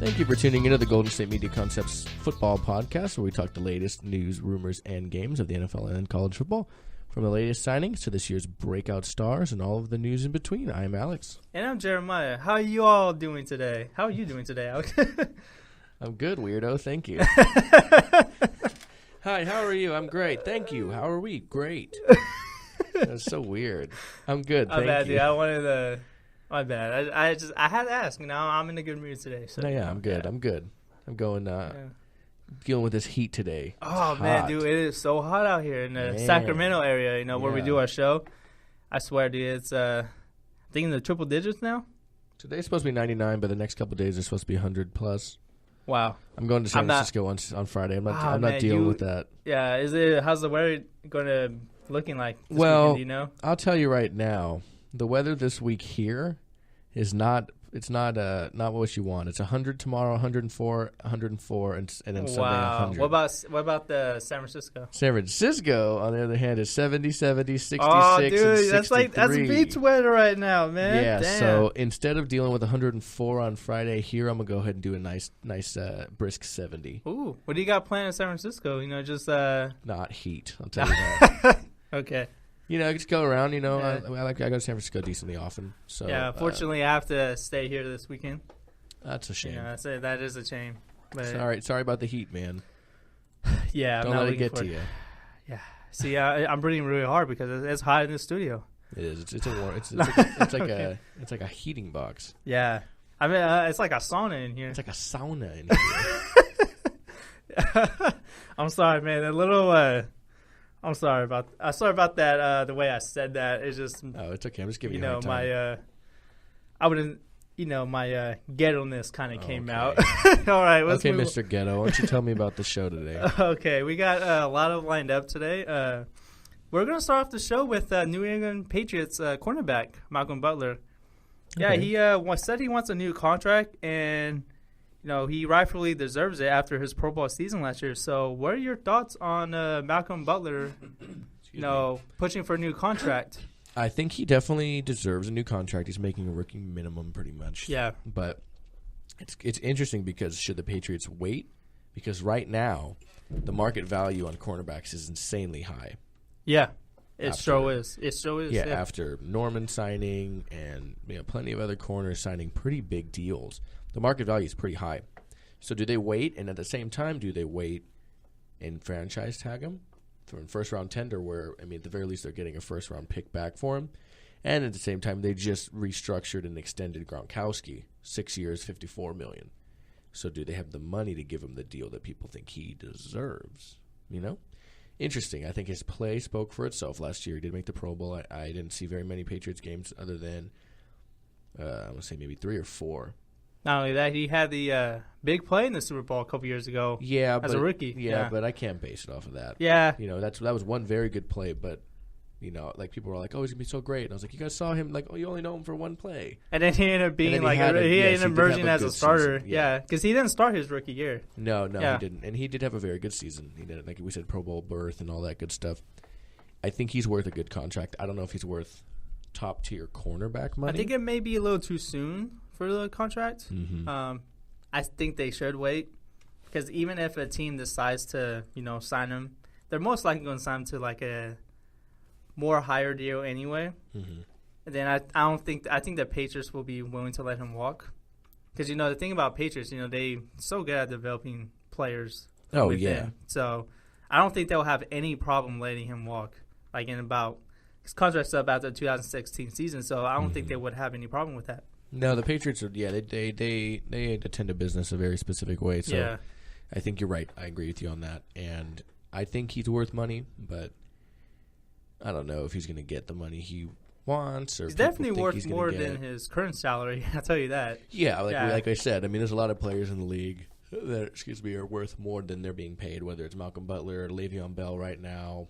Thank you for tuning into the Golden State Media Concepts football podcast, where we talk the latest news, rumors, and games of the NFL and college football. From the latest signings to this year's breakout stars and all of the news in between, I'm Alex. And I'm Jeremiah. How are you all doing today? How are you doing today, Alex? I'm good, weirdo. Thank you. Hi, how are you? I'm great. Thank you. How are we? Great. That's so weird. I'm good. Thank you. Dude. I wanted to. My bad. I had to ask. You know, I'm in a good mood today. So No, I'm good. Yeah. I'm good. I'm going dealing with this heat today. Oh man, dude, it is so hot out here in the Sacramento area. You know where we do our show. I swear, dude, it's I think in the triple digits now. Today's supposed to be 99, but the next couple of days are supposed to be 100 plus. Wow. I'm going to San Francisco on Friday. I'm not dealing with that. Yeah, how's the weather looking like this weekend, do you know? I'll tell you right now, the weather this week here is not what you want. It's 100 tomorrow, 104, and then Sunday 100. What about the San Francisco? San Francisco, on the other hand, is 70, 66, oh, dude, and 63. That's beach weather right now, man. Yeah, damn. So instead of dealing with 104 on Friday here, I'm going to go ahead and do a nice brisk 70. Ooh, what do you got planned in San Francisco? You know, just not heat, I'll tell you that. Okay. You know, just go around. You know, I go to San Francisco decently often. So yeah, fortunately, I have to stay here this weekend. That's a shame. Yeah, that is a shame. But sorry about the heat, man. Yeah, don't let it get to you. Yeah, see, I'm breathing really hard because it's hot in the studio. It is. It's like a heating box. Yeah, I mean, it's like a sauna in here. It's like a sauna in here. I'm sorry, man. A little. I'm sorry about that. The way I said that is just. Oh, it's okay. I'm just giving you a hard time. My ghetto-ness kind of came out. All right. Okay, Mr. Ghetto, why don't you tell me about the show today? Okay, we got a lot of lined up today. We're going to start off the show with New England Patriots cornerback Malcolm Butler. Yeah, okay. He said he wants a new contract, and he rightfully deserves it after his Pro Bowl season last year. So, what are your thoughts on Malcolm Butler? Pushing for a new contract. I think he definitely deserves a new contract. He's making a rookie minimum pretty much. Yeah. But it's interesting because should the Patriots wait? Because right now, the market value on cornerbacks is insanely high. Yeah. It sure is. Yeah, after Norman signing and plenty of other corners signing pretty big deals, the market value is pretty high. So do they wait? And at the same time, do they wait and franchise tag him? For a first-round tender where, at the very least, they're getting a first-round pick back for him. And at the same time, they just restructured and extended Gronkowski, 6 years, $54 million. So do they have the money to give him the deal that people think he deserves? Interesting. I think his play spoke for itself last year. He did make the Pro Bowl. I didn't see very many Patriots games other than, I want to say maybe 3 or 4. Not only that, he had the big play in the Super Bowl a couple years ago. Yeah, as a rookie. Yeah, but I can't base it off of that. Yeah, that was one very good play, but people were like, "Oh, he's gonna be so great," and I was like, "You guys saw him? You only know him for one play." And then he ended up being he ended up emerging as a starter. Yeah, because he didn't start his rookie year. No, he didn't, and he did have a very good season. He did, like we said, Pro Bowl berth and all that good stuff. I think he's worth a good contract. I don't know if he's worth top tier cornerback money. I think it may be a little too soon for the contract. Mm-hmm. I think they should wait because even if a team decides to, sign him, they're most likely going to sign him to like a more higher deal anyway. Mm-hmm. And then I think the Patriots will be willing to let him walk because the thing about Patriots, they so good at developing players. Oh yeah. So I don't think they'll have any problem letting him walk. Like in about his contract's up after the 2016 season, so I don't think they would have any problem with that. No, the Patriots are. Yeah, they attend to business a very specific way. So yeah. I think you're right. I agree with you on that, and I think he's worth money, but I don't know if he's going to get the money he wants. Or he's definitely worth more than his current salary. I'll tell you that. Yeah, like I said, there's a lot of players in the league that are worth more than they're being paid. Whether it's Malcolm Butler or Le'Veon Bell right now,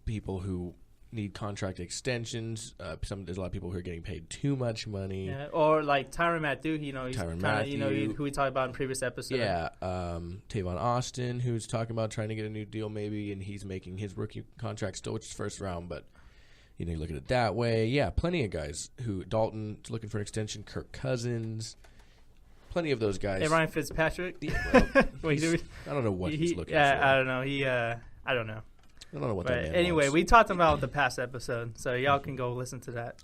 people who need contract extensions. There's a lot of people who are getting paid too much money. Yeah, or like Tyrann Mathieu, he's kinda, who we talked about in previous episodes. Yeah, Tavon Austin, who's talking about trying to get a new deal maybe, and he's making his rookie contract still, which is first round, but you look at it that way. Yeah, plenty of guys who Dalton's looking for an extension. Kirk Cousins. plenty of those guys. Hey, Ryan Fitzpatrick. Yeah, well, Wait, I don't know what he's looking for. I don't know. I don't know. I don't know what But that man anyway, wants. we talked about the past episode, so y'all can go listen to that.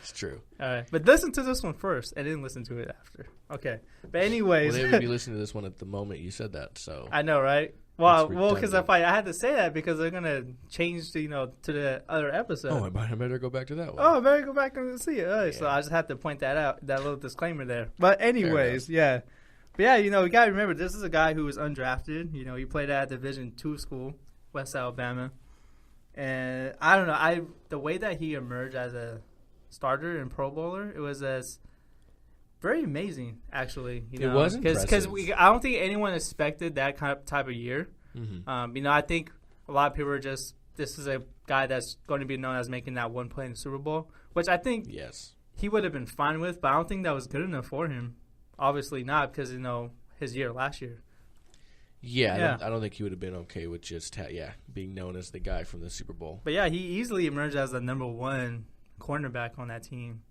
It's true. All right, but listen to this one first, and then listen to it after. Okay. But anyways, Well, they would be listening to this one at the moment you said that. So I know, right? Well, because redundant. I had to say that because they're gonna change, to the other episode. I better go back to that one. Oh, I better go back and see it. All right, so I just have to point that out, that little disclaimer there. But anyways, yeah. But yeah, we got to remember, this is a guy who was undrafted. He played at Division II school, West Alabama. And I don't know, the way that he emerged as a starter and Pro Bowler, it was very amazing, actually. It was impressive. Because I don't think anyone expected that kind of type of year. Mm-hmm. I think a lot of people are this is a guy that's going to be known as making that one play in the Super Bowl, which I think he would have been fine with, but I don't think that was good enough for him. Obviously not, because, his year last year. Yeah. I don't think he would have been okay with just being known as the guy from the Super Bowl. But yeah, he easily emerged as the number one cornerback on that team.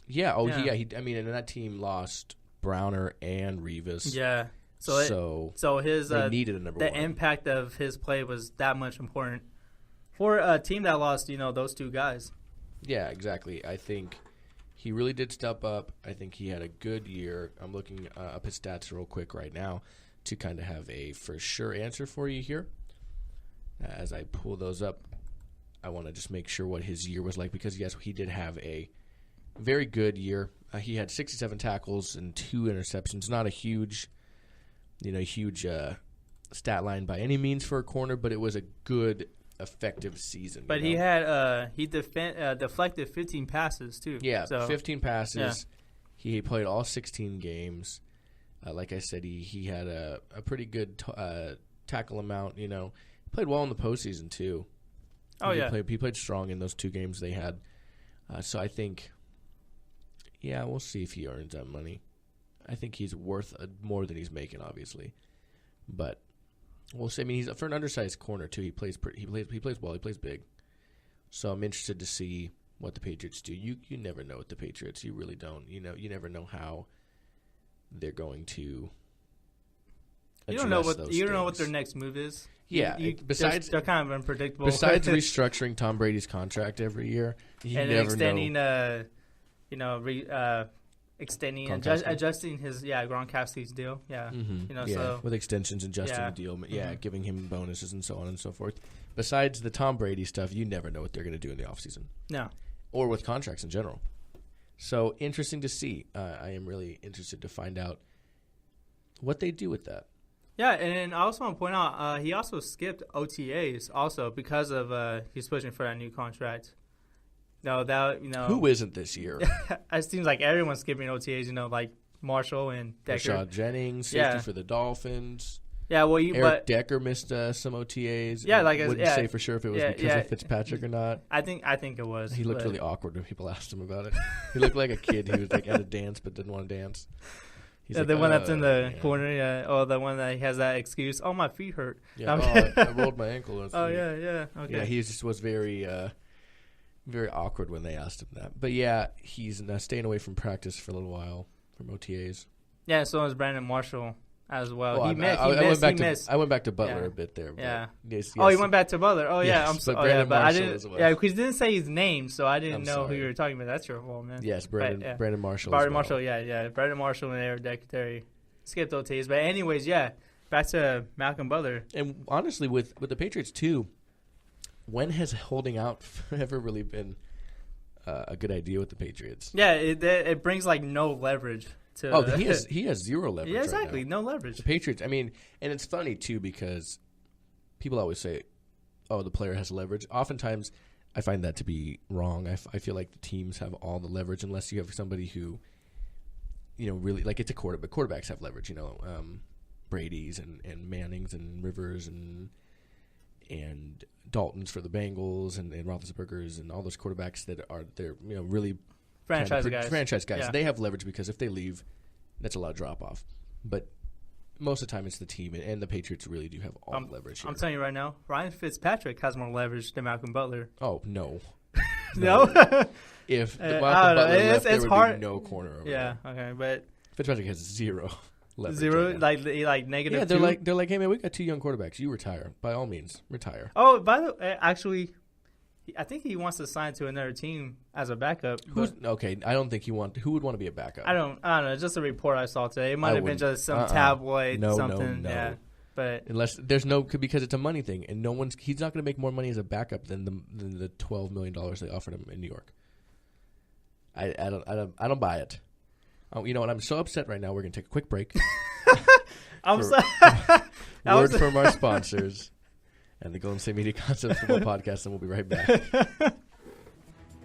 Yeah. And that team lost Browner and Revis. Yeah. So his they needed a number one. The impact of his play was that much important for a team that lost, those two guys. Yeah, exactly. I think he really did step up. I think he had a good year. I'm looking up his stats real quick right now to kind of have a for sure answer for you here. As I pull those up, I want to just make sure what his year was like because, yes, he did have a very good year. He had 67 tackles and 2 interceptions. Not a huge stat line by any means for a corner, but it was a good, effective season. But he had deflected 15 passes too. Yeah, so, 15 passes. Yeah. He played all 16 games. Like I said, he had a pretty good tackle amount. He played well in the postseason too. He played strong in those 2 games they had. So I think, we'll see if he earns that money. I think he's worth more than he's making, obviously, but we'll see. I mean, he's for an undersized corner too. He plays well. He plays big. So I'm interested to see what the Patriots do. You never know with the Patriots. You really don't. You never know how they're going to. You don't know what their next move is. Yeah. Besides, they're kind of unpredictable. Besides restructuring Tom Brady's contract every year, extending extending and adjusting his Gronkowski's deal. Yeah. Mm-hmm. So with extensions, adjusting the deal, giving him bonuses and so on and so forth. Besides the Tom Brady stuff, you never know what they're going to do in the offseason. No. Or with contracts in general. So interesting to see. I am really interested to find out what they do with that. Yeah, and I also want to point out he also skipped OTAs also because of he's pushing for that new contract. Who isn't this year? It seems like everyone's skipping OTAs. Like Marshall and Decker. Rashad Jennings, safety for the Dolphins. Yeah, well, Eric Decker missed some OTAs. Yeah, wouldn't say for sure if it was because of Fitzpatrick or not. I think it was. He looked really awkward when people asked him about it. He looked like a kid who was at a dance but didn't want to dance. He's the one that's in the corner. Yeah, the one that has that excuse. Oh, my feet hurt. Yeah, I rolled my ankle. Yeah. Okay. Yeah, he just was very, very awkward when they asked him that. But he's staying away from practice for a little while from OTAs. Yeah, so is Brandon Marshall as well. I went back to Butler a bit there. Yeah. Yes. Oh, he went back to Butler. Oh, yeah. Yes, Brandon Marshall as well. Yeah, because he didn't say his name, so I didn't know who you were talking about. That's your fault, man. Yes, Brandon Marshall. Brandon Marshall, yeah. Brandon Marshall and Eric Decker skipped OTs. But anyways, back to Malcolm Butler. And honestly, with the Patriots too, when has holding out ever really been a good idea with the Patriots? Yeah, it brings no leverage. He has zero leverage. Yeah, exactly. Right no leverage. The Patriots. I mean, and it's funny too because people always say, "Oh, the player has leverage." Oftentimes, I find that to be wrong. I feel like the teams have all the leverage unless you have somebody who, really it's a quarterback. Quarterbacks have leverage. Brady's and Mannings and Rivers and Dalton's for the Bengals and Roethlisberger's and all those quarterbacks that are really franchise guys. Yeah. They have leverage because if they leave, that's a lot of drop off. But most of the time, it's the team, and the Patriots really do have all the leverage here. I'm telling you right now, Ryan Fitzpatrick has more leverage than Malcolm Butler. Oh no, no. If Malcolm Butler left, there would hard. be no corner over there. Okay, but Fitzpatrick has zero leverage. Zero, right now. like negative. Yeah, two? they're like, hey man, we got 2 young quarterbacks. You retire by all means, retire. Oh, by the way, actually, I think he wants to sign to another team as a backup. Okay? I don't think who would want to be a backup. I don't know. Just a report I saw today. It might have been just some tabloid something. No. Yeah, but unless there's because it's a money thing, and he's not going to make more money as a backup than the $12 million they offered him in New York. I don't buy it. Oh, you know what? I'm so upset right now. We're going to take a quick break. Word from our sponsors and the Golden State Media Concepts Football Podcast, and we'll be right back.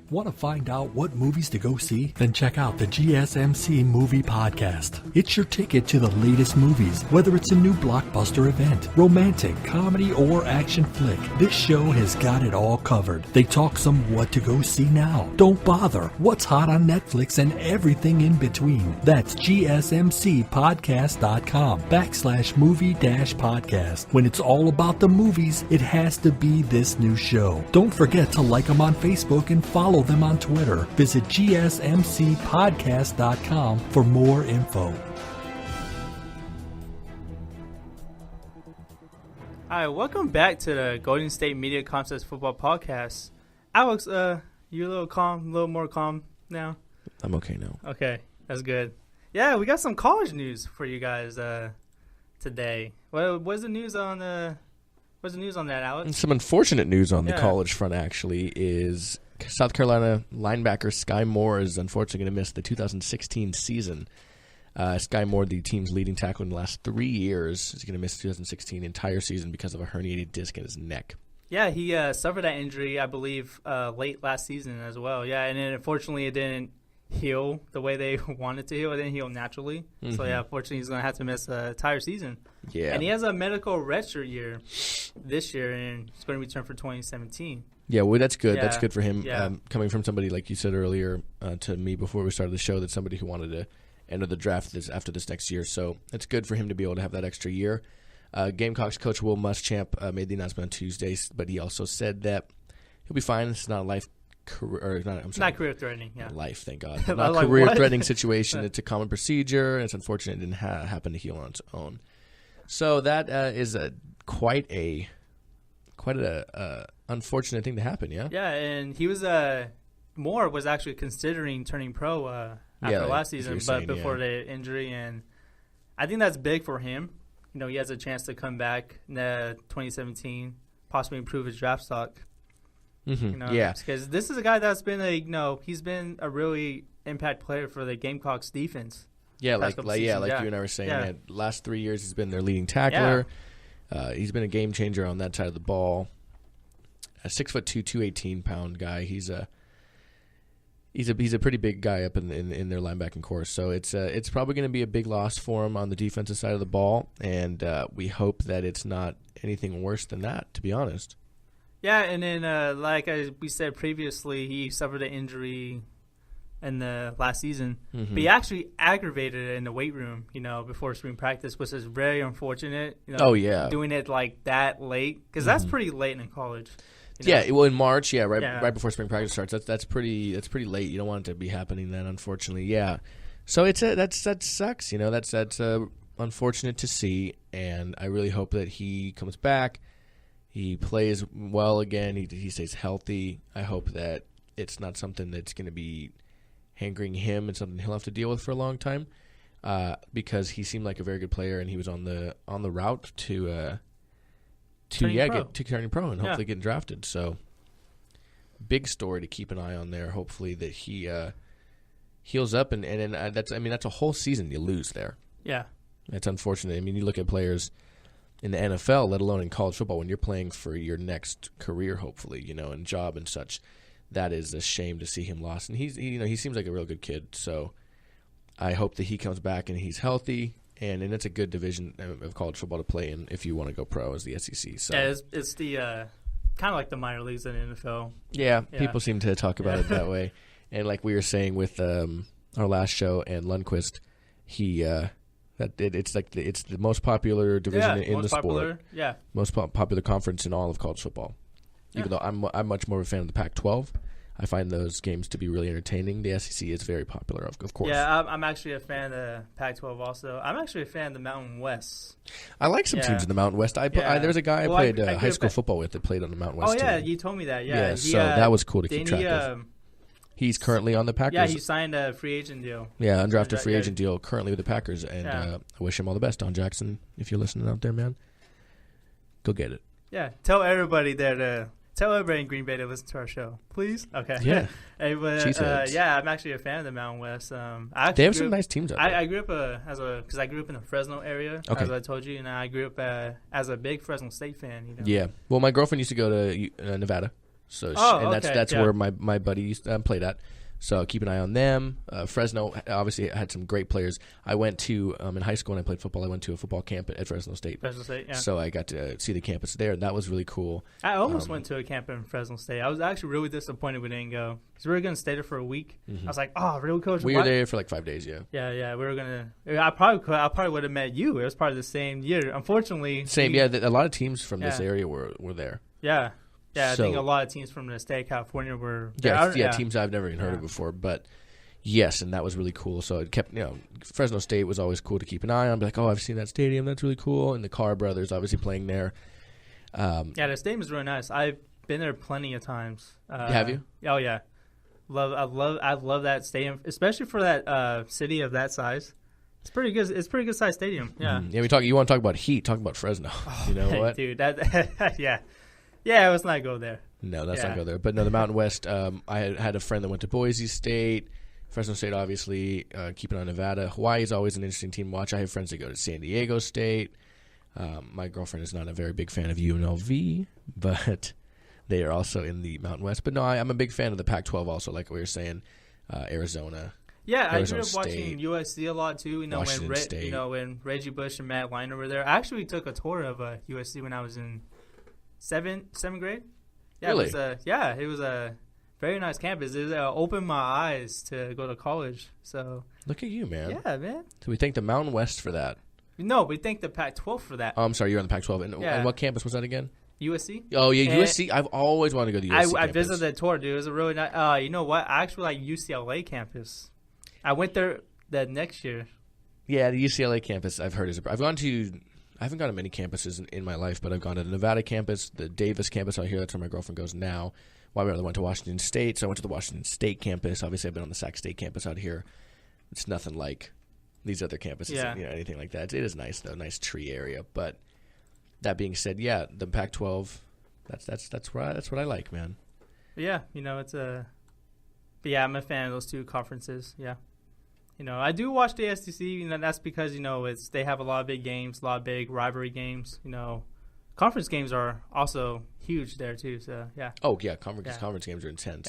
Want to find out what movies to go see? Then check out the GSMC Movie Podcast. It's your ticket to the latest movies, whether it's a new blockbuster event, romantic, comedy, or action flick. This show has got it all covered. They talk some what to go see now, don't bother, what's hot on Netflix, and everything in between. That's GSMCpodcast.com/movie-podcast. When it's all about the movies, it has to be this new show. Don't forget to like them on Facebook and follow them on Twitter. Visit GSMCpodcast.com for more info. Hi, welcome back to the Golden State Media Concepts Football Podcast. Alex, you a little more calm now? I'm okay now. Okay, that's good. Yeah, we got some college news for you guys today. What's the news on that, Alex? Some unfortunate news on the college front, actually, is South Carolina linebacker Skai Moore is unfortunately going to miss the 2016 season. Skai Moore, the team's leading tackle in the last 3 years, is going to miss the 2016 entire season because of a herniated disc in his neck. Yeah, he suffered that injury, I believe, late last season as well. Yeah, and then unfortunately it didn't heal the way they wanted to heal. It didn't heal naturally. Mm-hmm. So, yeah, unfortunately he's going to have to miss the entire season. Yeah. And he has a medical redshirt year this year, and he's going to return for 2017. Yeah, well, that's good. Yeah. That's good for him. Yeah. Coming from somebody, like you said earlier to me before we started the show, that's somebody who wanted to enter the draft after this next year. So it's good for him to be able to have that extra year. Gamecocks coach Will Muschamp made the announcement on Tuesday, but he also said that he'll be fine. It's not a life career. Not career-threatening. Yeah, life. Thank God. Not a career-threatening situation. It's a common procedure, and it's unfortunate it didn't happen to heal on its own. So that is quite a unfortunate thing to happen. Yeah. Yeah, and he was Moore was actually considering turning pro after last season, but before the injury, and I think that's big for him. You know, he has a chance to come back in 2017, possibly improve his draft stock. Mm-hmm. You know, yeah, because this is a guy that's been he's been a really impact player for the Gamecocks defense. Yeah, like you and I were saying, man, last 3 years he's been their leading tackler. Yeah. He's been a game changer on that side of the ball. A 6'2", 218-pound guy. He's a pretty big guy up in their linebacking core. So it's probably going to be a big loss for him on the defensive side of the ball, and we hope that it's not anything worse than that, to be honest. Yeah, and then we said previously, he suffered an injury in the last season, but he actually aggravated it in the weight room, before spring practice, which is very unfortunate. Doing it like that late, because that's pretty late in college. Yeah, well, in March, right before spring practice starts. That's pretty late. You don't want it to be happening then, unfortunately. Yeah, so that sucks. That's unfortunate to see, and I really hope that he comes back. He plays well again. He stays healthy. I hope that it's not something that's going to be hankering him and something he'll have to deal with for a long time, because he seemed like a very good player, and he was on the route to turning pro and hopefully getting drafted. So big story to keep an eye on there. Hopefully that he heals up, and that's a whole season you lose there. Yeah, that's unfortunate. I mean, you look at players in the NFL, let alone in college football, when you're playing for your next career, hopefully, and job and such. That is a shame to see him lost. And he seems like a real good kid. So I hope that he comes back and he's healthy. And it's a good division of college football to play in if you want to go pro as the SEC. So yeah, it's the kind of like the minor leagues in the NFL. Yeah, people seem to talk about it that way. And like we were saying with our last show and Lundqvist, it's the most popular division in the sport. Yeah, most popular conference in all of college football. Even though I'm much more of a fan of the Pac-12, I find those games to be really entertaining. The SEC is very popular, of course. Yeah, I'm actually a fan of the Pac-12 also. I'm actually a fan of the Mountain West. I like some teams in the Mountain West. There's a guy I played high school football with that played on the Mountain West team. You told me that. Yeah, so that was cool to keep track of. He's currently on the Packers. Yeah, he signed a free agent deal. Yeah, undrafted free agent deal currently with the Packers. And I wish him all the best. Don Jackson, if you're listening out there, man, go get it. Yeah, tell everybody in Green Bay to listen to our show, please. Okay. Yeah. Hey, but, I'm actually a fan of the Mountain West. They have some nice teams out there. I grew up because I grew up in the Fresno area, as I told you, and I grew up as a big Fresno State fan. You know? Yeah. Well, my girlfriend used to go to Nevada, so that's where my buddy played at. So keep an eye on them. Fresno obviously had some great players. I went to in high school when I played football. I went to a football camp at Fresno State. So I got to see the campus there, and that was really cool. I almost went to a camp in Fresno State. I was actually really disappointed we didn't go because we were going to stay there for a week. I was like, "Oh, really, coach?" We were there for like 5 days. Yeah. Yeah. We were gonna. I probably would have met you. It was part of the same year. Unfortunately, a lot of teams from this area were there. Yeah. Yeah, I think a lot of teams from the state of California were teams I've never even heard of before. But yes, and that was really cool. So it kept, Fresno State was always cool to keep an eye on. Be like, oh, I've seen that stadium. That's really cool. And the Carr brothers obviously playing there. The stadium is really nice. I've been there plenty of times. Have you? Oh yeah, I love that stadium, especially for that city of that size. It's pretty good. It's a pretty good sized stadium. Yeah. Yeah. You want to talk about heat? Talk about Fresno. You know what, dude? Yeah. Yeah, let's not go there. No, let's not go there. But no, the Mountain West, I had a friend that went to Boise State, Fresno State, obviously, keeping on Nevada. Hawaii is always an interesting team to watch. I have friends that go to San Diego State. My girlfriend is not a very big fan of UNLV, but they are also in the Mountain West. But no, I'm a big fan of the Pac-12 also, like we were saying, Arizona. Yeah, I grew up watching USC a lot too. When Reggie Bush and Matt Leinart were there. I actually took a tour of USC when I was in seventh grade. Yeah, really? It was a very nice campus. It opened my eyes to go to college. So look at you, man. Yeah, man. So we thank the Mountain West for that. No, we thank the Pac-12 for that. Oh, I'm sorry, you're on the Pac-12. And what campus was that again? USC. Oh yeah, USC. I've always wanted to go to USC. I visited the tour, dude. It was a really nice. You know what? I actually like UCLA campus. I went there the next year. Yeah, the UCLA campus I've heard is. I haven't gone to many campuses in my life, but I've gone to the Nevada campus, the Davis campus out here. That's where my girlfriend goes now. My brother went to Washington State, so I went to the Washington State campus. Obviously, I've been on the Sac State campus out here. It's nothing like these other campuses, anything like that. It is nice, though, nice tree area. But that being said, the Pac-12, that's what I like, man. Yeah, it's a. But yeah, I'm a fan of those two conferences. Yeah. I do watch the SEC. That's because they have a lot of big games, a lot of big rivalry games. Conference games are also huge there too. So yeah. Oh yeah, conference games are intense.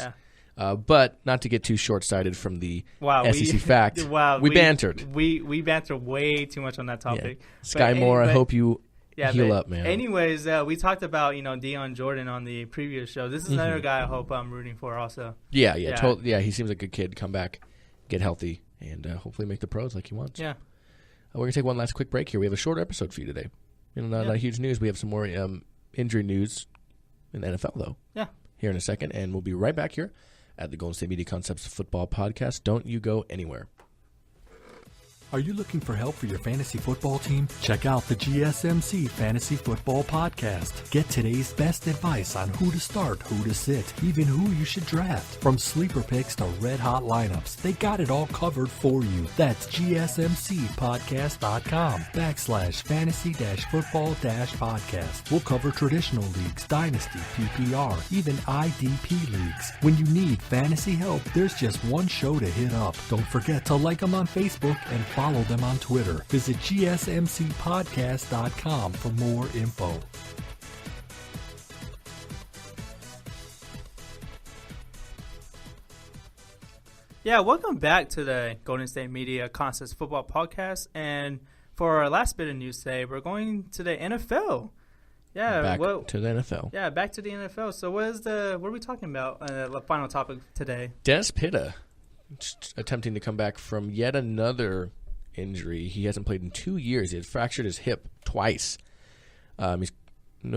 Yeah. But not to get too short-sighted from the SEC fact. We bantered. We bantered way too much on that topic. Yeah. Sky Moore, I hope you heal up, man. Anyways, we talked about Deion Jordan on the previous show. This is another guy I hope I'm rooting for also. Yeah. He seems like a good kid. Come back, get healthy. And hopefully make the pros like he wants. Yeah. We're going to take one last quick break here. We have a short episode for you today. Not huge news. We have some more injury news in the NFL, though. Yeah. Here in a second. And we'll be right back here at the Golden State Media Concepts Football Podcast. Don't you go anywhere. Are you looking for help for your fantasy football team? Check out the GSMC Fantasy Football Podcast. Get today's best advice on who to start, who to sit, even who you should draft. From sleeper picks to red-hot lineups, they got it all covered for you. That's GSMCpodcast.com/fantasy-football-podcast. We'll cover traditional leagues, dynasty, PPR, even IDP leagues. When you need fantasy help, there's just one show to hit up. Don't forget to like them on Facebook and follow them on Twitter. Visit GSMCpodcast.com for more info. Yeah, welcome back to the Golden State Media Concepts Football Podcast. And for our last bit of news today, we're going to the NFL. Yeah, back to the NFL. Yeah, back to the NFL. So what are we talking about? The final topic today. Dennis Pitta attempting to come back from yet another injury. He hasn't played in 2 years. He had fractured his hip twice. He was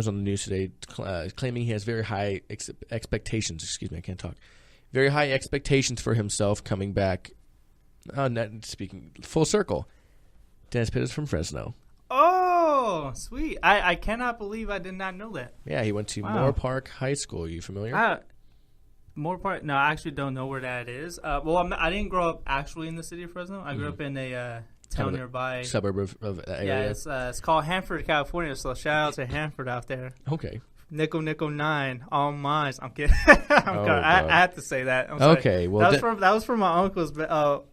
on the news today claiming he has very high expectations. Excuse me, I can't talk. very high expectations for himself coming back. Speaking full circle, Dennis Pitta is from Fresno. Oh, sweet. I cannot believe I did not know that. Yeah, he went to Moore Park High School. Are you familiar? Moore Park? No, I actually don't know where that is. I didn't grow up actually in the city of Fresno. I grew up in a town nearby. Suburb of that area? Yeah, it's called Hanford, California, so shout out to Hanford out there. Okay. Nickel 9, all mine. I'm kidding. I had to say that. I'm sorry. Okay, well that was from my uncle's.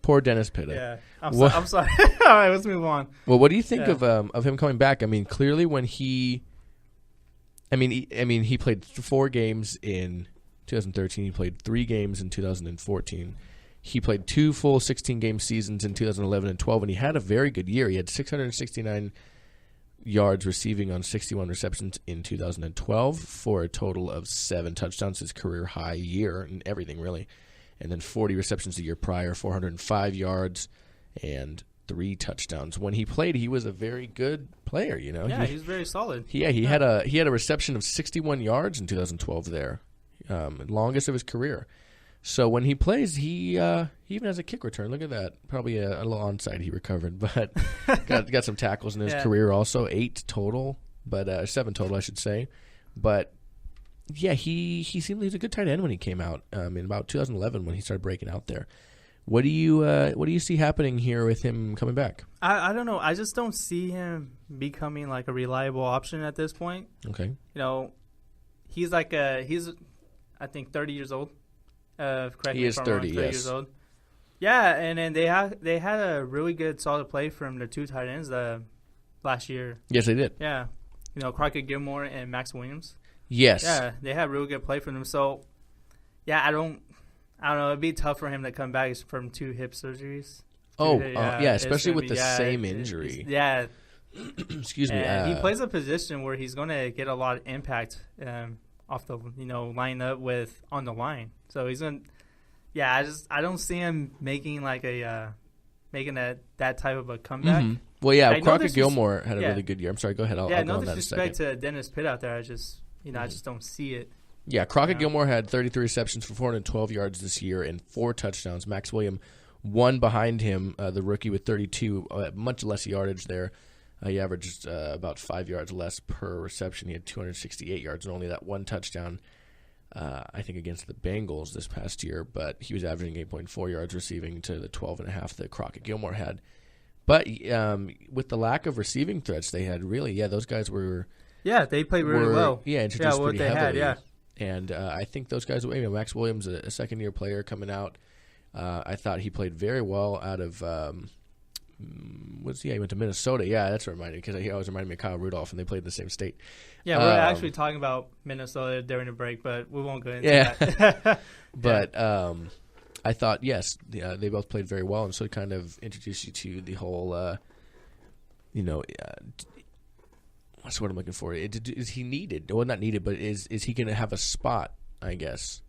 Poor Dennis Pitta. Yeah, I'm sorry. All right, let's move on. Well, what do you think of him coming back? I mean, clearly when he played 4 games in 2013. He played 3 games in 2014. He played 2 full 16-game seasons in 2011 and 12, and he had a very good year. He had 669 yards receiving on 61 receptions in 2012 for a total of 7 touchdowns, his career high year and everything really. And then 40 receptions the year prior, 405 yards and 3 touchdowns. When he played, he was a very good player, you know. Yeah, he was very solid. Yeah, he had a reception of 61 yards in 2012 there, longest of his career. So when he plays, he even has a kick return. Look at that. Probably a little onside he recovered, but got some tackles in his career also. 8 total, but 7 total, I should say. But yeah, he seemed he's a good tight end when he came out in about 2011 when he started breaking out there. What do you see happening here with him coming back? I don't know. I just don't see him becoming like a reliable option at this point. Okay. You know, he's I think 30 years old. Correct he me is if I'm 30, wrong, 30 yes. years old. Yeah, and then they had a really good solid play from the 2 tight ends last year. Yes, they did. Yeah, you know, Crockett Gilmore and Max Williams. Yes. Yeah, they had really good play from them. So, yeah, I don't know. It'd be tough for him to come back from 2 hip surgeries. Especially with the same injury. Excuse me. He plays a position where he's going to get a lot of impact off the line up with on the line. So he's going. Yeah, I don't see him making like making that type of a comeback. Mm-hmm. Well, yeah, Crockett Gilmore had a really good year. I'm sorry. Go ahead. I'll go on that in a second. Disrespect to Dennis Pitta out there. I just don't see it. Yeah, Crockett Gilmore had 33 receptions for 412 yards this year and 4 touchdowns. Max Williams, 1 behind him, the rookie with 32, much less yardage there. He averaged about 5 yards less per reception. He had 268 yards and only that 1 touchdown, I think, against the Bengals this past year. But he was averaging 8.4 yards receiving to the 12.5 that Crockett Gilmore had. But with the lack of receiving threats they had, really, those guys were... Yeah, they played really well. Yeah, introduced pretty heavily. Had. And I think those guys, Max Williams, a second-year player coming out, I thought he played very well out of, he went to Minnesota. Yeah, that's what reminded me, because he always reminded me of Kyle Rudolph, and they played in the same state. Yeah, we're actually talking about Minnesota during the break, but we won't go into that. But I thought, yes, they both played very well, and so it kind of introduced you to the whole, what's what I'm looking for? Is he needed? Well, not needed, but is he going to have a spot, I guess?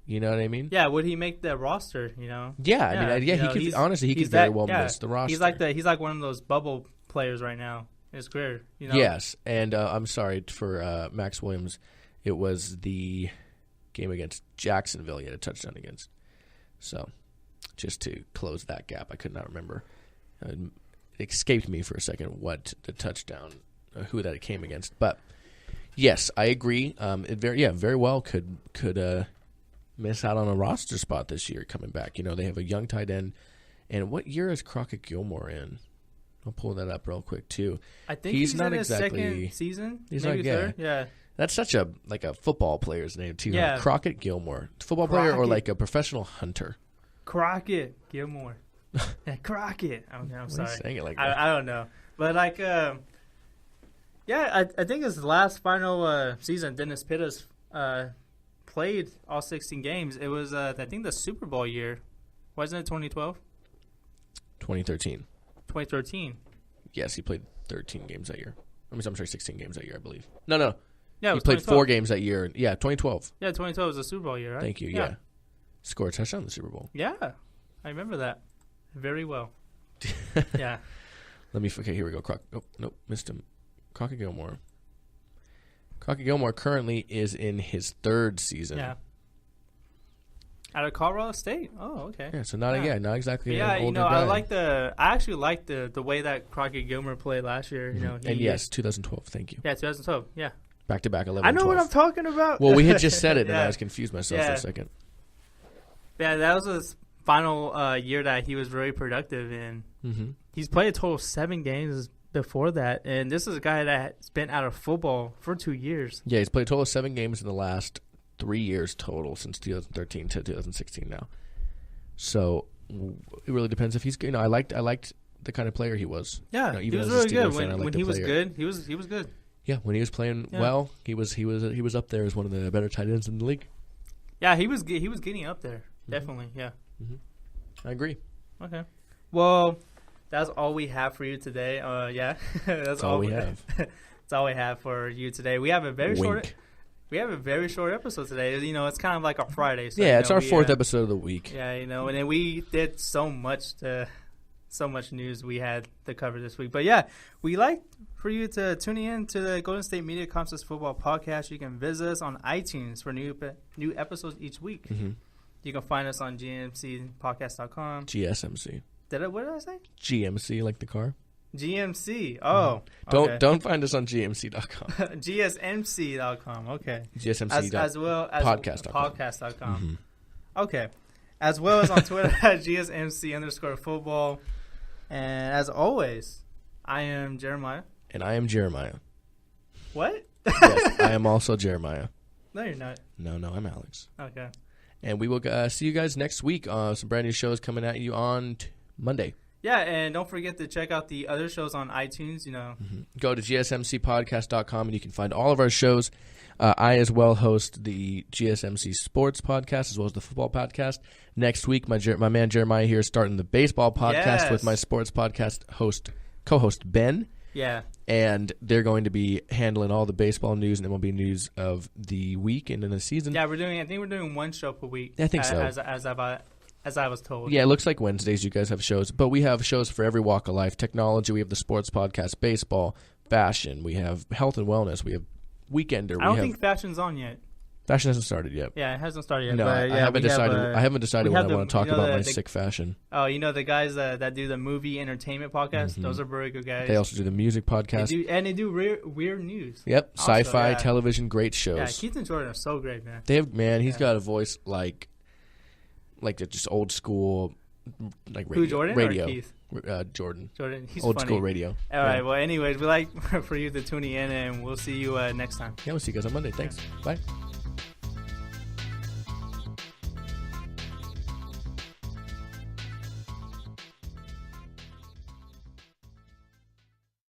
You know what I mean? Yeah, would he make the roster, you know? Yeah, I mean, he could very well miss the roster. He's like one of those bubble players right now in his career, you know? Yes, and I'm sorry for Max Williams. It was the game against Jacksonville he had a touchdown against. So, just to close that gap, I could not remember. It escaped me for a second what the touchdown, who that it came against. But, yes, I agree. It very well could miss out on a roster spot this year coming back. You know, they have a young tight end. And what year is Crockett Gilmore in? I'll pull that up real quick, too. I think he's not in his second season. He's maybe not, third. Yeah. That's such a football player's name, too. Yeah. Huh? Crockett Gilmore. Football player or like a professional hunter? Crockett Gilmore. Crockett. I'm sorry. Why are you saying it like that? I don't know. But, I think his last final season, Dennis Pitta's played all 16 games. It was, I think, the Super Bowl year. Wasn't it 2012? 2013. 2013. Yes, he played 13 games that year. I'm sorry, 16 games that year, I believe. No. Yeah, he played 4 games that year. Yeah, 2012. Yeah, 2012 was the Super Bowl year, right? Thank you, yeah. Scored a touchdown in the Super Bowl. Yeah, I remember that very well. Yeah. Okay, here we go. Missed him. Crockett Gilmore. Crockett Gilmore currently is in his 3rd season. Yeah. Out of Colorado State. Oh, okay. Yeah, so not exactly. Yeah, an older guy. I actually like the way that Crockett Gilmer played last year. You know, and yes, 2012. Thank you. Yeah, 2012. Yeah. Back to back 11. I know 12. what I'm talking about. Well, we had just said it, and Yeah. I was confused myself for a second. Yeah, that was his final year that he was very productive in. Mm-hmm. He's played a total of 7 games before that, and this is a guy that's been out of football for 2 years. Yeah, he's played a total of 7 games in the last 3 years total, since 2013 to 2016 now. So it really depends if he's good. You know, I liked the kind of player he was. Yeah, you know, he even was as a really Steelers good fan, when he was good. He was good. Yeah, when he was playing well, he was up there as one of the better tight ends in the league. Yeah, he was getting up there. Definitely, yeah. I agree. Okay. Well, that's all we have for you today. Yeah, that's all we have. That's all we have for you today. We have a very short. We have a very short episode today. You know, it's kind of like a Friday. So, yeah, it's our 4th episode of the week. Yeah, you know, and then we did so much news we had to cover this week. But yeah, we like for you to tune in to the Golden State Media Concepts Football Podcast. You can visit us on iTunes for new episodes each week. Mm-hmm. You can find us on GMCpodcast.com. GSMC. What did I say? GMC, like the car. GMC. Oh. Don't find us on GMC.com. GSMC.com. Okay. GSMC. As well as podcast.com. Podcast.com. Okay. As well as on Twitter at GSMC_football. And as always, I am Jeremiah. And I am Jeremiah. What? Yes, I am also Jeremiah. No, you're not. No, I'm Alex. Okay. And we will see you guys next week. Some brand new shows coming at you on Monday. Yeah, and don't forget to check out the other shows on iTunes, you know. Go to gsmcpodcast.com and you can find all of our shows. I as well host the GSMC Sports Podcast as well as the Football Podcast. Next week, my man Jeremiah here is starting the Baseball Podcast with my Sports Podcast co-host Ben. Yeah. And they're going to be handling all the baseball news and MLB news of the week and in the season. Yeah, I think we're doing one show per week. I think so. As I was told. Yeah, it looks like Wednesdays you guys have shows. But we have shows for every walk of life. Technology, we have the Sports Podcast, baseball, fashion. We have health and wellness. We have Weekender. I don't think fashion's on yet. Fashion hasn't started yet. Yeah, it hasn't started yet. No, but, yeah, I haven't decided when I want to talk about my sick fashion. Oh, you know the guys that do the movie entertainment podcast? Mm-hmm. Those are very good guys. They also do the music podcast. They do weird news. Yep, also, sci-fi, television, great shows. Yeah, Keith and Jordan are so great, man. He's got a voice like just old school, like radio. Who, Jordan radio. Or Keith? Jordan. He's old funny. School radio. All right, well, anyways, we like for you to tune in, and we'll see you next time. Yeah, we'll see you guys on Monday. Thanks. Bye.